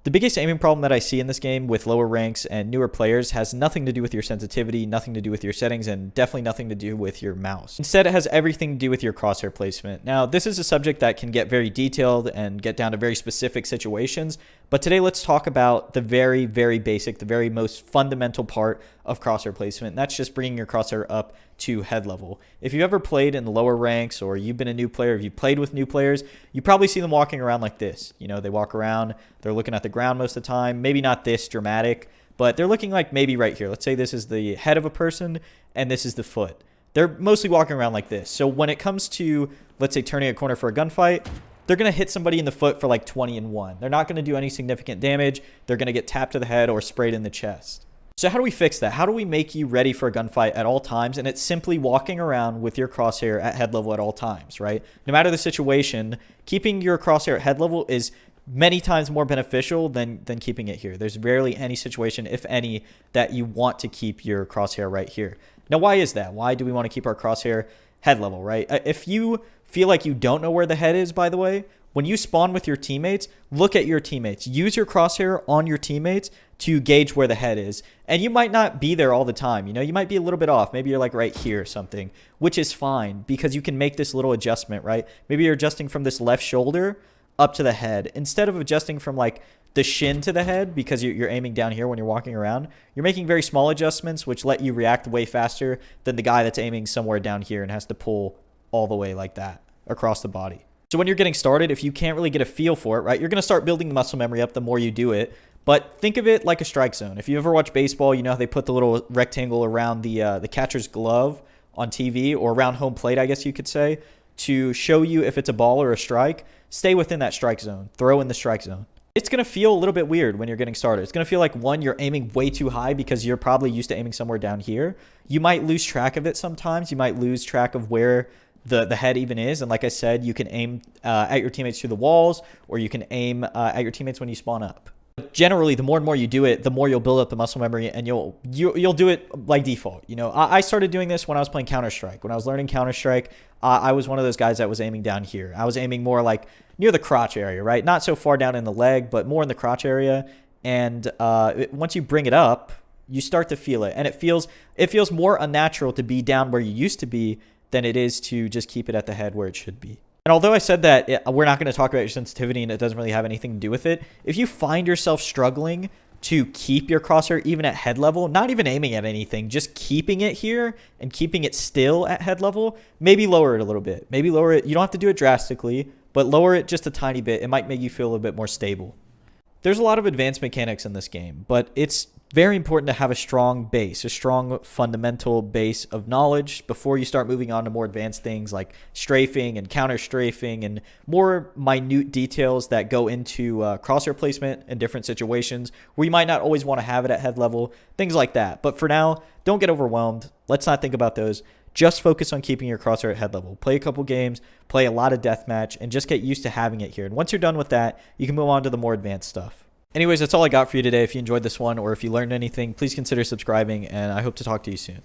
The biggest aiming problem that I see in this game with lower ranks and newer players has nothing to do with your sensitivity, nothing to do with your settings, and definitely nothing to do with your mouse. Instead, it has everything to do with your crosshair placement. Now, this is a subject that can get very detailed and get down to very specific situations, but today let's talk about the very, very basic, the very most fundamental part of crosshair placement, and that's just bringing your crosshair up to head level. If you've ever played in the lower ranks, or you've been a new player, if you've played with new players, you probably see them walking around like this. You know, they walk around, they're looking at the ground most of the time, maybe not this dramatic, but they're looking like maybe right here. Let's say this is the head of a person and this is the foot. They're mostly walking around like this. So when it comes to, let's say, turning a corner for a gunfight, they're going to hit somebody in the foot for like 20-1. They're not going to do any significant damage. They're going to get tapped to the head or sprayed in the chest. So how do we fix that? How do we make you ready for a gunfight at all times? And it's simply walking around with your crosshair at head level at all times, right? No matter the situation, keeping your crosshair at head level is many times more beneficial than keeping it here. There's rarely any situation, if any, that you want to keep your crosshair right here. Now, why is that? Why do we want to keep our crosshair head level, right? If you feel like you don't know where the head is, by the way, when you spawn with your teammates, look at your teammates. Use your crosshair on your teammates to gauge where the head is. And you might not be there all the time. You know, you might be a little bit off. Maybe you're like right here or something, which is fine because you can make this little adjustment, right? Maybe you're adjusting from this left shoulder up to the head instead of adjusting from like the shin to the head because you're aiming down here when you're walking around. You're making very small adjustments which let you react way faster than the guy that's aiming somewhere down here and has to pull all the way like that across the body. So when you're getting started, if you can't really get a feel for it, right, you're going to start building the muscle memory up the more you do it. But think of it like a strike zone. If you ever watch baseball, you know how they put the little rectangle around the catcher's glove on TV, or around home plate, I guess you could say, to show you if it's a ball or a strike. Stay within that strike zone. Throw in the strike zone. It's going to feel a little bit weird when you're getting started. It's going to feel like, one, you're aiming way too high because you're probably used to aiming somewhere down here. You might lose track of it sometimes. You might lose track of where the head even is. And like I said, you can aim at your teammates through the walls, or you can aim at your teammates when you spawn up. But generally, the more and more you do it, the more you'll build up the muscle memory, and you'll do it by default. You know, I started doing this when I was playing Counter-Strike. When I was learning Counter-Strike, I was one of those guys that was aiming down here. I was aiming more like near the crotch area, right? Not so far down in the leg, but more in the crotch area. And once you bring it up, you start to feel it, and it feels more unnatural to be down where you used to be than it is to just keep it at the head where it should be. And although I said that we're not going to talk about your sensitivity and it doesn't really have anything to do with it, if you find yourself struggling to keep your crosshair even at head level, not even aiming at anything, just keeping it here and keeping it still at head level, maybe lower it a little bit. Maybe lower it. You don't have to do it drastically, but lower it just a tiny bit. It might make you feel a little bit more stable. There's a lot of advanced mechanics in this game, but it's very important to have a strong base, a strong fundamental base of knowledge before you start moving on to more advanced things like strafing and counter strafing and more minute details that go into crosshair placement in different situations where you might not always want to have it at head level, things like that. But for now, don't get overwhelmed. Let's not think about those. Just focus on keeping your crosshair at head level. Play a couple games, play a lot of deathmatch, and just get used to having it here. And once you're done with that, you can move on to the more advanced stuff. Anyways, that's all I got for you today. If you enjoyed this one or if you learned anything, please consider subscribing, and I hope to talk to you soon.